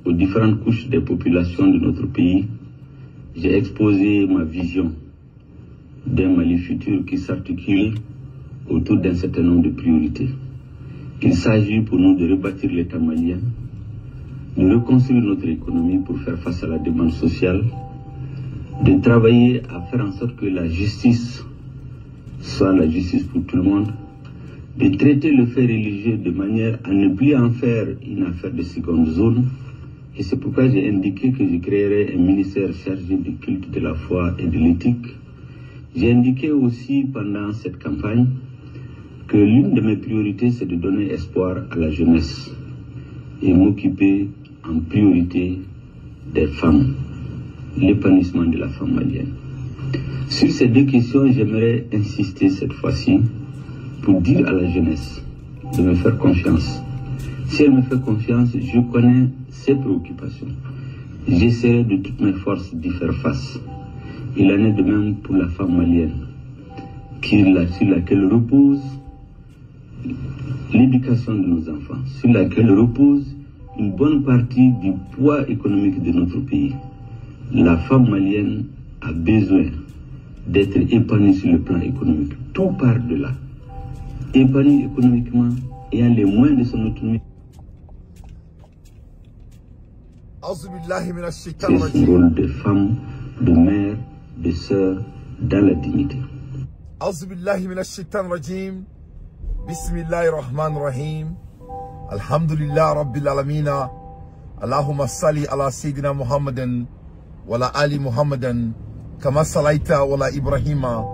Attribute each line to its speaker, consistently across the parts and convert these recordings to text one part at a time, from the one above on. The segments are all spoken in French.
Speaker 1: aux différentes couches des populations de notre pays, j'ai exposé ma vision d'un Mali futur qui s'articule autour d'un certain nombre de priorités. Il s'agit pour nous de rebâtir l'État malien, de reconstruire notre économie pour faire face à la demande sociale, de travailler à faire en sorte que la justice soit la justice pour tout le monde, de traiter le fait religieux de manière à ne plus en faire une affaire de seconde zone. Et c'est pourquoi j'ai indiqué que je créerai un ministère chargé du culte de la foi et de l'éthique. J'ai indiqué aussi pendant cette campagne que l'une de mes priorités, c'est de donner espoir à la jeunesse et m'occuper en priorité des femmes, l'épanouissement de la femme malienne. Sur ces deux questions, j'aimerais insister cette fois-ci pour dire à la jeunesse de me faire confiance. Si elle me fait confiance, je connais ses préoccupations. J'essaierai de toutes mes forces d'y faire face. Il en est de même pour la femme malienne, sur laquelle repose l'éducation de nos enfants, sur laquelle repose une bonne partie du poids économique de notre pays. La femme malienne a besoin d'être épanouie sur le plan économique. Tout part de là. Épanouie économiquement, ayant les moyens de son autonomie. C'est ce rôle de femme, de mère, de sœur, dans la dignité.
Speaker 2: Bismillahirrahmanirrahim. Alhamdulillah Rabbil Alamina. Allahumma salli ala Sayyidina Muhammadan wa la ali Muhammadan kama salaita wa la Ibrahima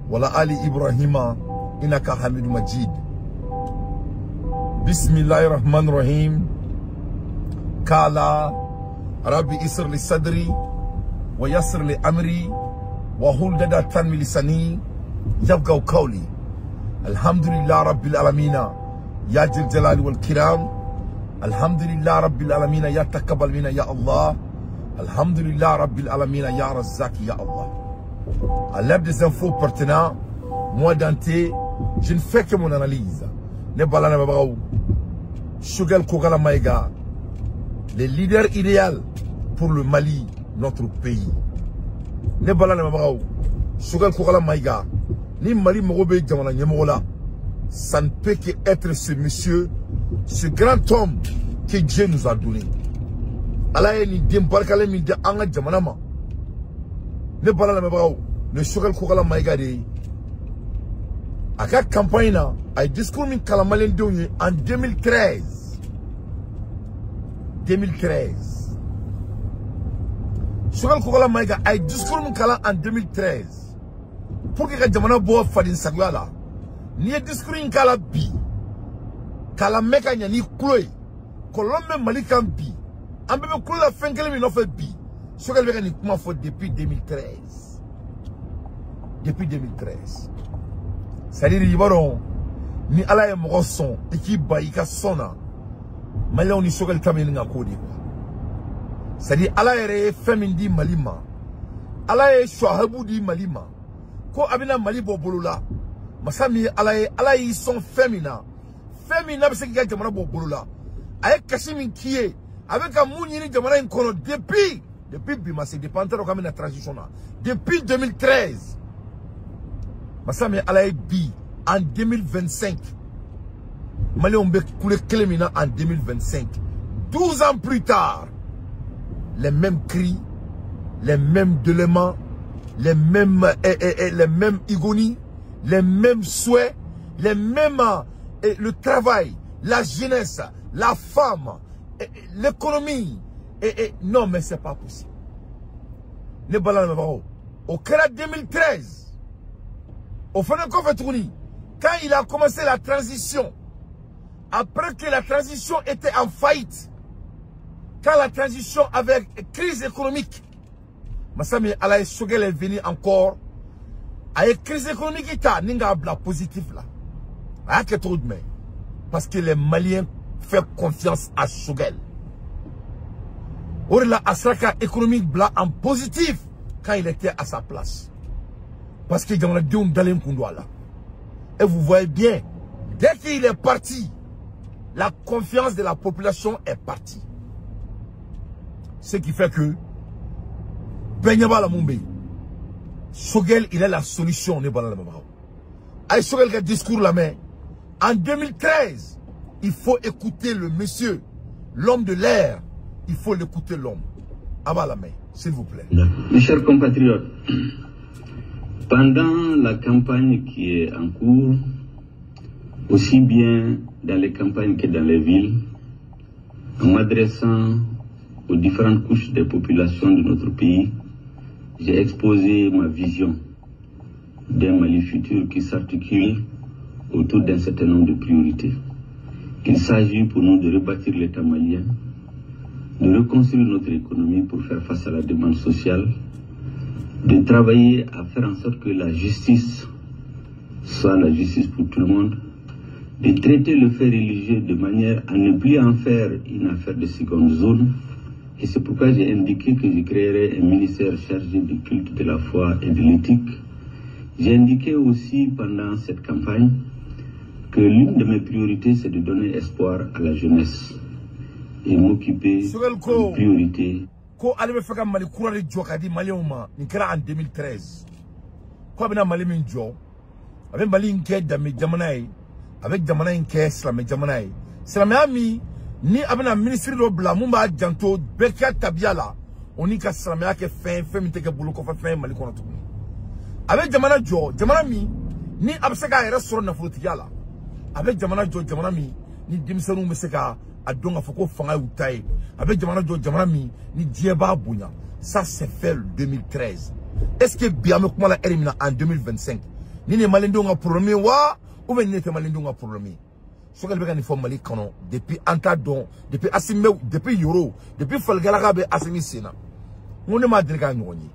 Speaker 2: wa la ali Ibrahima innaka Hamid Majid. Bismillahirrahmanirrahim. Kala Rabbi isr li sadri wa yassir li amri wa hul dadatan min lisani yabqa qawli. Alhamdulillah Rabbil Alamina ya Jal Jalali wal Kiram. Alhamdulillah Rabbil Alamina ya taqabbal minna ya Allah. Alhamdulillah Rabbil Alamina ya Razzaq ya Allah. À l'aide des infos pertinentes, moi Dante, je ne fais que mon analyse. Ne balana babaou. Shugel Kogala Maïga, le leader idéal pour le Mali, notre pays. Ne balana babaou. Shugel Kogala Maïga. Ni Mali Mogobe Djamana Nyemola, ça ne peut qu'être ce monsieur, ce grand homme que Dieu nous a donné. Allah ni Dimbarkale mi de Anga Djamanama. Ne balana babaou. Le Shugel Kogala Maïga de. À la campagne, a discours min Kalamalen en 2013. 2013. Shugel Kogala Maïga a discours min Kala en 2013. Pour que les gens boivent Fadin Sagala, ni discours in Kala bi, Kala meka ni Chloé, Colombe Malikan bi, Ambe Kula Fenkele mi fait bi, Shugel Vega ni comment faut depuis 2013. Depuis 2013. C'est-à-dire, ni ala ye mɔgɔ sɔn i k'i ba i ka sɔn na maliyɛnw ni Shugel ta bɛ ɲini ka k'o de quoi. C'est-à-dire ala yɛrɛ ye fɛn min di Mali ma, ala ye Shuahabu di Mali ma, ko a bɛna Mali bɔ bolo la, masa min ye ala y'i sɔn fɛn min na bɛ se k'i ka jamana bɔ bolo la, a ye kasi min k'i ye a bɛ ka mun ɲini jamana in kɔnɔ depuis bi ma se depuis an tɛ dɔn k'an bɛna transition na depuis 2013. Masa min ye ala ye bi en 2025. Maliens ont coulé Clémina en 2025. 12 ans plus tard, les mêmes cris, les mêmes délements, les mêmes igonies, les mêmes souhaits, les mêmes le travail, la jeunesse, la femme, l'économie. Non, mais c'est pas possible. Au Kera 2013, au fin de compte, quand il a commencé la transition, après que la transition était en faillite, quand la transition avec crise économique, Massami Alaye Shugel est venu encore, avec crise économique, il a ninga bla positif là. Avec trop de main. Parce que les Maliens font confiance à Shugel. Or la Asraka économique bla en positif quand il était à sa place. Parce qu'il y a un dalem kundwa là. Et vous voyez bien, dès qu'il est parti, la confiance de la population est partie. Ce qui fait que Benyaba la Mumbai, Sogel, il a la solution. Avec Sogel qui a discours la main. En 2013, il faut écouter le monsieur, l'homme de l'air. Il faut l'écouter l'homme. Abat la main, s'il vous plaît.
Speaker 1: Mes chers compatriotes, pendant la campagne qui est en cours, aussi bien dans les campagnes que dans les villes, en m'adressant aux différentes couches des populations de notre pays, j'ai exposé ma vision d'un Mali futur qui s'articule autour d'un certain nombre de priorités. Il s'agit pour nous de rebâtir l'État malien, de reconstruire notre économie pour faire face à la demande sociale, de travailler à faire en sorte que la justice soit la justice pour tout le monde, de traiter le fait religieux de manière à ne plus en faire une affaire de seconde zone. Et c'est pourquoi j'ai indiqué que je créerai un ministère chargé du culte de la foi et de l'éthique. J'ai indiqué aussi pendant cette campagne que l'une de mes priorités, c'est de donner espoir à la jeunesse et m'occuper de priorité.
Speaker 2: Ko alebe feka Mali kura de jo kadi Mali uma ni kera en 2013. Ko bina Mali min jo avec Mali nke dami jamanaï avec jamanaï nke islam jamanaï islam ami ni abena ministre do bla mumba janto beka tabiala oni ka islam ya ke fin mi teke bulu ko fa fin Mali kono to avec jamana jo jamana mi ni abseka restaurant na fotiala avec jamana jo jamana mi ni dimsanu meseka adonga foko fanga utaye avec jamana jo jamana mi ni dieba bunya. Ça c'est fait le 2013. Est-ce que bien me comment la elimina en 2025 ni ne malendo nga problème wa ou bien ni te malendo nga problème so qu'elle veut ni Mali canon depuis antadon depuis asime depuis euro depuis falgalaga be asimi sena on ne m'a dirga ngoni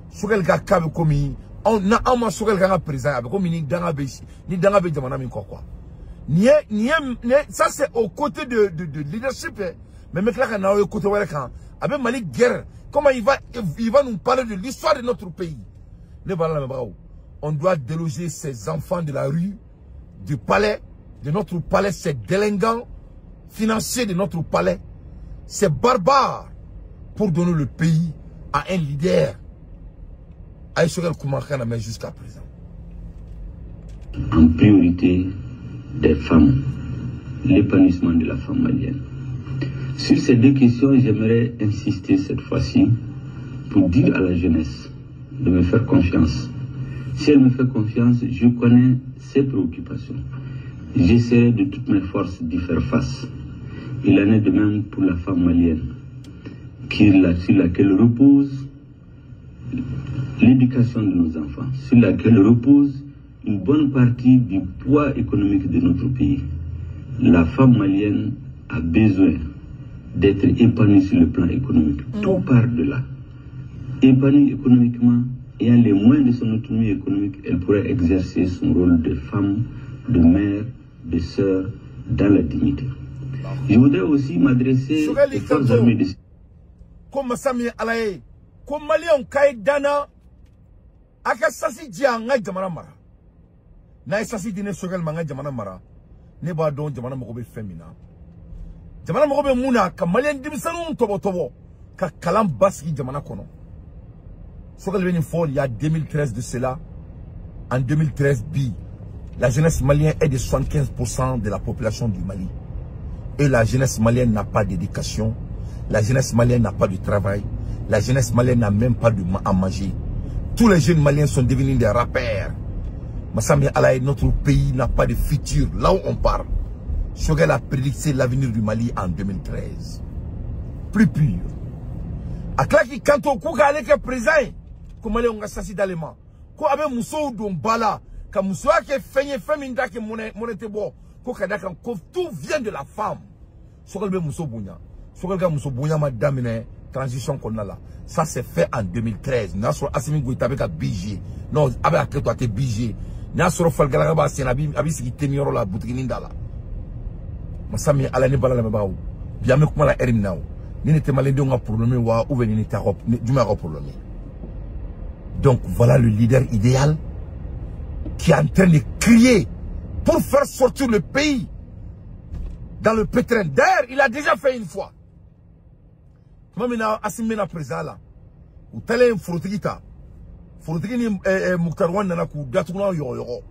Speaker 2: so qu'elle ga kabe komi on na ama so qu'elle ga président avec komi ni danga be jamana mi quoi ça c'est au côté de leadership mais mec là quand on est côté quand avec Mali guerre comment il va nous parler de l'histoire de notre pays. On doit déloger ces enfants de la rue, du palais, de notre palais, ces délinquants financiers de notre palais, ces barbares, pour donner le pays à un leader. Aïssorel Koumakana, mais jusqu'à présent.
Speaker 1: En priorité des femmes, l'épanouissement de la femme malienne. Sur ces deux questions, j'aimerais insister cette fois-ci pour dire à la jeunesse de me faire confiance. Si elle me fait confiance, je connais ses préoccupations. J'essaierai de toutes mes forces d'y faire face. Il en est de même pour la femme malienne, sur laquelle repose l'éducation de nos enfants, sur laquelle repose une bonne partie du poids économique de notre pays. La femme malienne a besoin d'être épanouie sur le plan économique. Tout part de là. Épanouie économiquement, ayant les moyens de son autonomie économique, elle pourrait exercer son rôle de femme, de mère, de sœur, dans la dignité. Je voudrais aussi m'adresser aux forces armées de...
Speaker 2: Comme Sami Alaye, comme Malion Kaye Dana, Akasasi Dia Nga Jamana Mara. Na Sasi Dine Sogel Manga Jamana Mara, Neba Don Jamana Mokobe Femina. Jamana Mokobe Muna, ka Malien Dimsanou Tobo, ka Kalam Baski Jamana Kono. Sogel Veni Fall, il y a 2013 de cela. En 2013, la jeunesse malienne est de 75% de la population du Mali. Et la jeunesse malienne n'a pas d'éducation. La jeunesse malienne n'a pas de travail. La jeunesse malienne n'a même pas de à manger. Tous les jeunes maliens sont devenus des rappeurs. Massami Alaye, notre pays n'a pas de futur. Là où on parle. Sogel a prédicté l'avenir du Mali en 2013. Plus pur. A claqué quand on coupe avec le président, comme on a assassiné d'Allemand. Ko abe muso don bala, ka muso ake fenye feminda ke monete bo, ko kadaka ko tout vient de la femme. Sogel be muso bunya. Sogel ga muso bunya madame transition qu'on a là. Ça c'est fait en 2013. Na so Assimi Goïta avec BG. Non, abe aketo ate BG. Na so falgala ba senabi abi siki tenioro la boutique ndala. Masami ala ni bala la bawo. Bien me kuma la erimna. Ni ne te malende nga problème wa ou veni ni ta du ma problème. Donc voilà le leader idéal qui est en train de crier pour faire sortir le pays dans le pétrin. D'ailleurs, il a déjà fait une fois. Mamina asimena président ou tele forotigi ta forotigi ni Mouktar Wane nana ku datuna yo